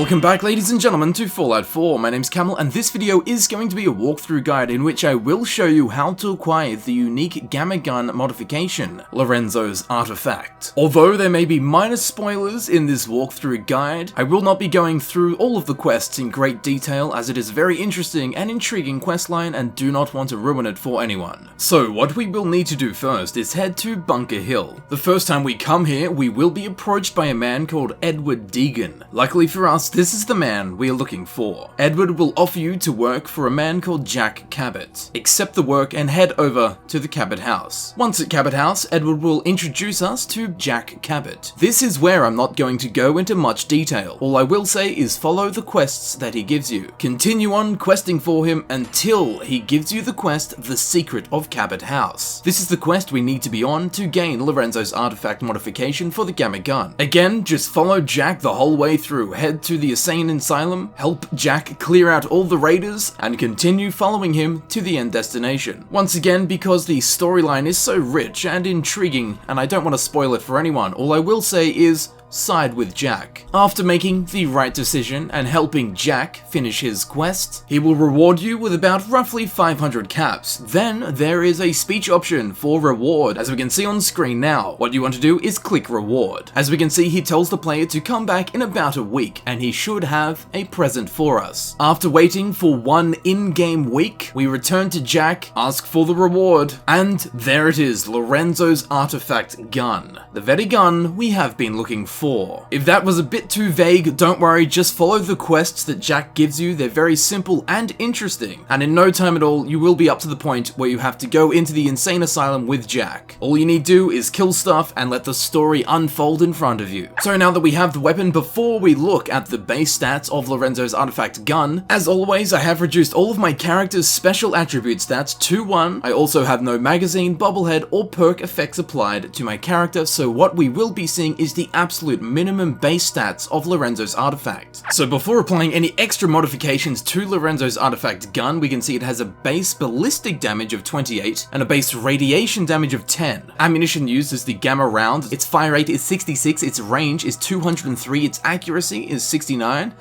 Welcome back, ladies and gentlemen, to Fallout 4. My name's Camel, and this video is going to be a walkthrough guide in which I will show you how to acquire the unique Gamma Gun modification, Lorenzo's Artifact. Although there may be minor spoilers in this walkthrough guide, I will not be going through all of the quests in great detail, as it is a very interesting and intriguing questline and do not want to ruin it for anyone. So what we will need to do first is head to Bunker Hill. The first time we come here, we will be approached by a man called Edward Deegan. Luckily for us, this is the man we are looking for. Edward will offer you to work for a man called Jack Cabot. Accept the work and head over to the Cabot house. Once at Cabot house, Edward will introduce us to Jack Cabot. This is where I'm not going to go into much detail. All I will say is follow the quests that he gives you. Continue on questing for him until he gives you the quest, The Secret of Cabot House. This is the quest we need to be on to gain Lorenzo's Artifact modification for the Gamma Gun. Again, just follow Jack the whole way through. Head to the Insane Asylum, help Jack clear out all the raiders, and continue following him to the end destination. Once again, because the storyline is so rich and intriguing, and I don't want to spoil it for anyone, all I will say is side with Jack. After making the right decision and helping Jack finish his quest, he will reward you with about roughly 500 caps. Then there is a speech option for reward, as we can see on screen now. What you want to do is click reward. As we can see, he tells the player to come back in about a week, and he should have a present for us. After waiting for one in-game week, we return to Jack, ask for the reward, and there it is, Lorenzo's Artifact gun. The very gun we have been looking for. If that was a bit too vague, don't worry, just follow the quests that Jack gives you. They're very simple and interesting, and in no time at all, you will be up to the point where you have to go into the Insane Asylum with Jack. All you need to do is kill stuff and let the story unfold in front of you. So now that we have the weapon, before we look at the base stats of Lorenzo's Artifact gun, as always, I have reduced all of my character's special attribute stats to 1. I also have no magazine, bobblehead, or perk effects applied to my character, so what we will be seeing is the absolute minimum base stats of Lorenzo's Artifact. So before applying any extra modifications to Lorenzo's Artifact gun, we can see it has a base ballistic damage of 28 and a base radiation damage of 10. Ammunition used is the Gamma round. Its fire rate is 66, its range is 203, its accuracy is 69,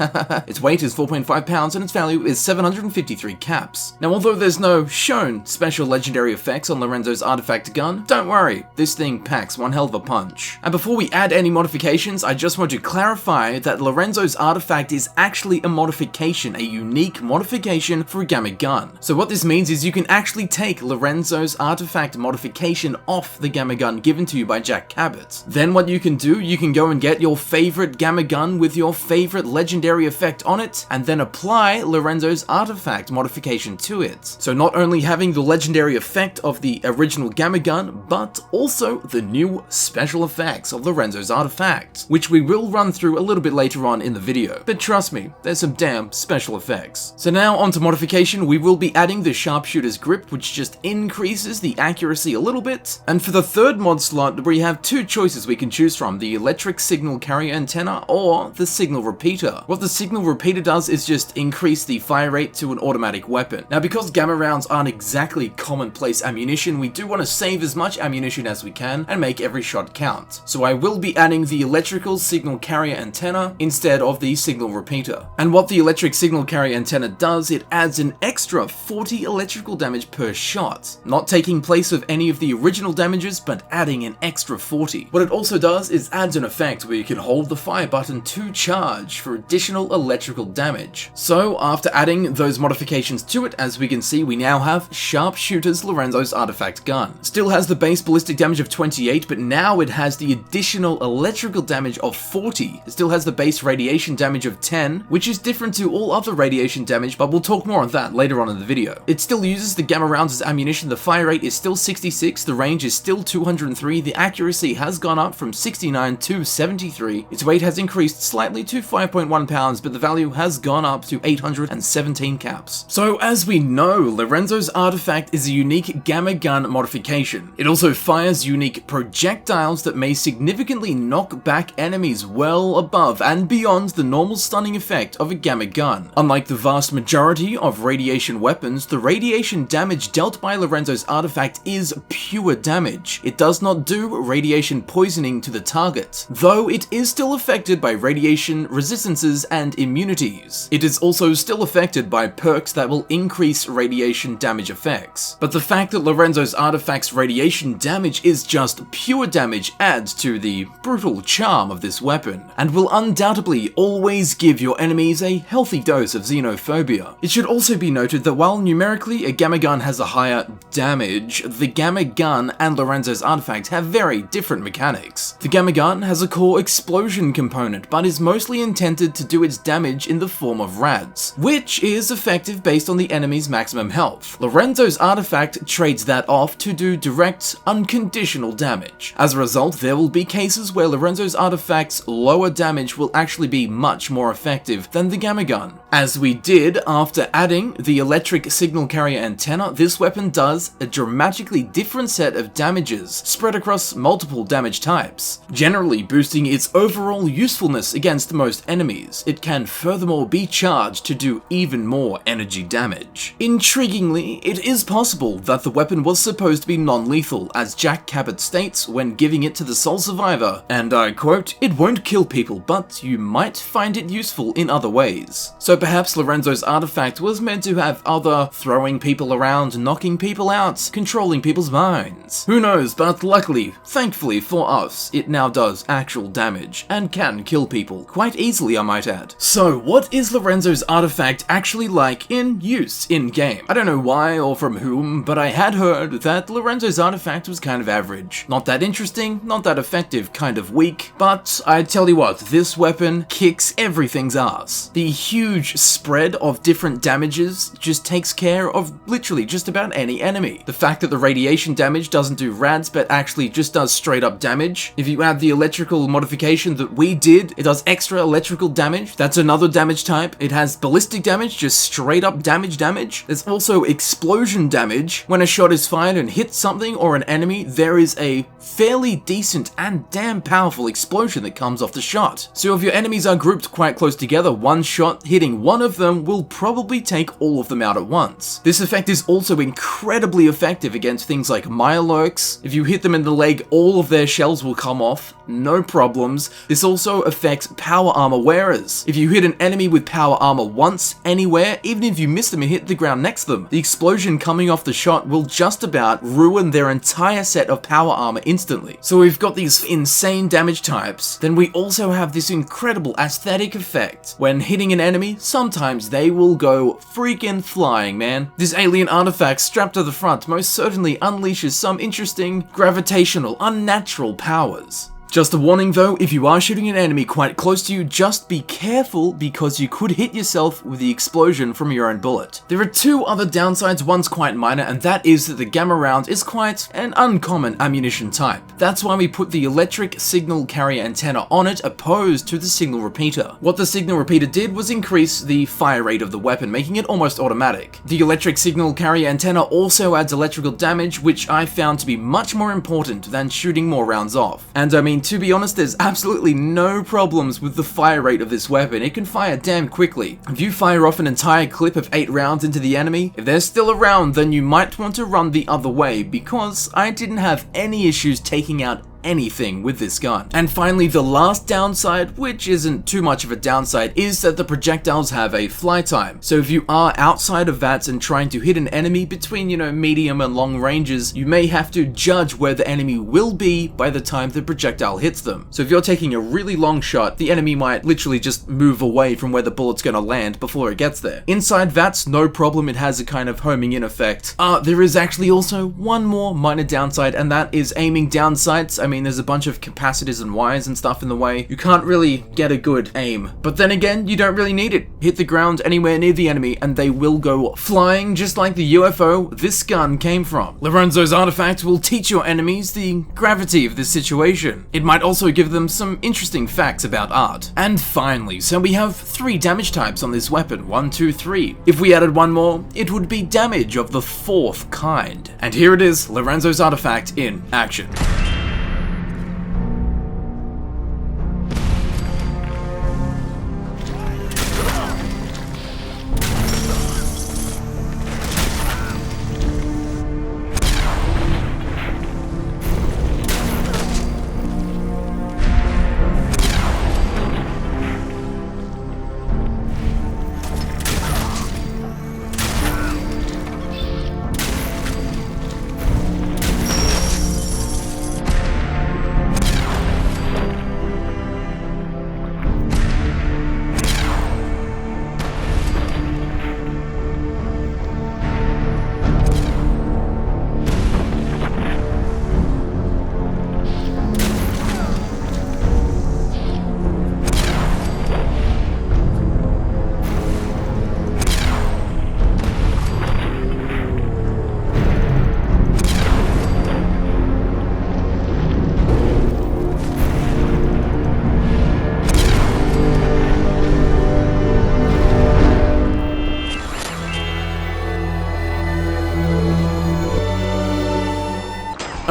its weight is 4.5 pounds, and its value is 753 caps. Now, although there's no shown special legendary effects on Lorenzo's Artifact gun, don't worry, this thing packs one hell of a punch. And before we add any modifications, I just want to clarify that Lorenzo's Artifact is actually a modification, a unique modification for a Gamma Gun. So what this means is you can actually take Lorenzo's Artifact modification off the Gamma Gun given to you by Jack Cabot. Then what you can do, you can go and get your favorite Gamma Gun with your favorite legendary effect on it, and then apply Lorenzo's Artifact modification to it. So not only having the legendary effect of the original Gamma Gun, but also the new special effects of Lorenzo's Artifact, which we will run through a little bit later on in the video. But trust me, there's some damn special effects. So now onto modification, we will be adding the Sharpshooter's Grip, which just increases the accuracy a little bit. And for the third mod slot, we have two choices we can choose from, the Electric Signal Carrier Antenna or the Signal Repeater. What the Signal Repeater does is just increase the fire rate to an automatic weapon. Now, because Gamma rounds aren't exactly commonplace ammunition, we do want to save as much ammunition as we can and make every shot count. So I will be adding the Electrical Signal Carrier Antenna instead of the Signal Repeater. And what the Electric Signal Carrier Antenna does, it adds an extra 40 electrical damage per shot, not taking place of any of the original damages, but adding an extra 40. What it also does is adds an effect where you can hold the fire button to charge for additional electrical damage. So after adding those modifications to it, as we can see, we now have Sharpshooter's Lorenzo's Artifact gun. Still has the base ballistic damage of 28, but now it has the additional electrical damage of 40. It still has the base radiation damage of 10, which is different to all other radiation damage, but we'll talk more on that later on in the video. It still uses the Gamma rounds as ammunition. The fire rate is still 66, the range is still 203, the accuracy has gone up from 69 to 73, its weight has increased slightly to 5.1 pounds, but the value has gone up to 817 caps. So as we know, Lorenzo's Artifact is a unique Gamma Gun modification. It also fires unique projectiles that may significantly knock back back enemies well above and beyond the normal stunning effect of a gamma gun. Unlike the vast majority of radiation weapons, the radiation damage dealt by Lorenzo's artifact is pure damage. It does not do radiation poisoning to the target, though it is still affected by radiation resistances and immunities. It is also still affected by perks that will increase radiation damage effects. But the fact that Lorenzo's artifact's radiation damage is just pure damage adds to the brutal charm of this weapon, and will undoubtedly always give your enemies a healthy dose of xenophobia. It should also be noted that while numerically a gamma gun has a higher damage, the gamma gun and Lorenzo's artifact have very different mechanics. The gamma gun has a core explosion component, but is mostly intended to do its damage in the form of rads, which is effective based on the enemy's maximum health. Lorenzo's artifact trades that off to do direct, unconditional damage. As a result, there will be cases where Lorenzo's artifact's lower damage will actually be much more effective than the gamma gun. As we did after adding the electric signal carrier antenna, this weapon does a dramatically different set of damages spread across multiple damage types, generally boosting its overall usefulness against most enemies. It can furthermore be charged to do even more energy damage. Intriguingly, it is possible that the weapon was supposed to be non-lethal, as Jack Cabot states when giving it to the sole survivor, and I quote, "It won't kill people, but you might find it useful in other ways." So perhaps Lorenzo's artifact was meant to have other throwing people around, knocking people out, controlling people's minds. Who knows, but luckily, thankfully for us, it now does actual damage, and can kill people, quite easily I might add. So what is Lorenzo's artifact actually like in use in-game? I don't know why or from whom, but I had heard that Lorenzo's artifact was kind of average. Not that interesting, not that effective, kind of weak, but I tell you what, this weapon kicks everything's ass. The huge spread of different damages just takes care of literally just about any enemy. The fact that the radiation damage doesn't do rads but actually just does straight up damage. If you add the electrical modification that we did, it does extra electrical damage. That's another damage type. It has ballistic damage, just straight up damage. There's also explosion damage. When a shot is fired and hits something or an enemy, there is a fairly decent and damn powerful explosion that comes off the shot. So if your enemies are grouped quite close together, one shot hitting one of them will probably take all of them out at once. This effect is also incredibly effective against things like Mirelurks. If you hit them in the leg, all of their shells will come off, no problems. This also affects power armor wearers. If you hit an enemy with power armor once, anywhere, even if you miss them and hit the ground next to them, the explosion coming off the shot will just about ruin their entire set of power armor instantly. So we've got these insane damage types, then we also have this incredible aesthetic effect. When hitting an enemy, sometimes they will go freaking flying, man. This alien artifact strapped to the front most certainly unleashes some interesting gravitational, unnatural powers. Just a warning though, if you are shooting an enemy quite close to you, just be careful because you could hit yourself with the explosion from your own bullet. There are two other downsides, one's quite minor, and that is that the gamma round is quite an uncommon ammunition type. That's why we put the electric signal carrier antenna on it opposed to the signal repeater. What the signal repeater did was increase the fire rate of the weapon, making it almost automatic. The electric signal carrier antenna also adds electrical damage, which I found to be much more important than shooting more rounds off. And I mean, to be honest, there's absolutely no problems with the fire rate of this weapon. It can fire damn quickly. If you fire off an entire clip of 8 rounds into the enemy, if they're still around, then you might want to run the other way, because I didn't have any issues taking out anything with this gun. And finally, the last downside, which isn't too much of a downside, is that the projectiles have a fly time. So if you are outside of that and trying to hit an enemy between, medium and long ranges, you may have to judge where the enemy will be by the time the projectile hits them. So if you're taking a really long shot, the enemy might literally just move away from where the bullet's gonna land before it gets there. Inside VATS, no problem, it has a kind of homing in effect. There is actually also one more minor downside, and that is aiming down sights. I mean, there's a bunch of capacitors and wires and stuff in the way. You can't really get a good aim. But then again, you don't really need it. Hit the ground anywhere near the enemy and they will go flying, just like the UFO this gun came from. Lorenzo's artifact will teach your enemies the gravity of this situation. It might also give them some interesting facts about art. And finally, so we have 3 damage types on this weapon, 1, 2, 3. If we added one more, it would be damage of the 4th kind. And here it is, Lorenzo's artifact in action.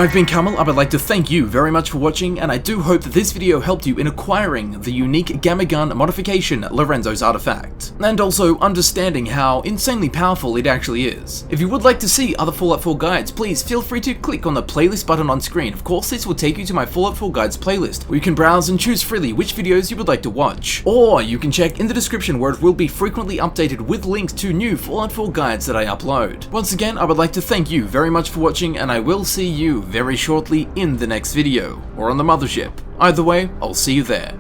I've been Camel. I would like to thank you very much for watching, and I do hope that this video helped you in acquiring the unique Gamma Gun modification, Lorenzo's Artifact, and also understanding how insanely powerful it actually is. If you would like to see other Fallout 4 guides, please feel free to click on the playlist button on screen. Of course, this will take you to my Fallout 4 guides playlist, where you can browse and choose freely which videos you would like to watch. Or you can check in the description where it will be frequently updated with links to new Fallout 4 guides that I upload. Once again, I would like to thank you very much for watching, and I will see you very shortly in the next video, or on the mothership. Either way, I'll see you there.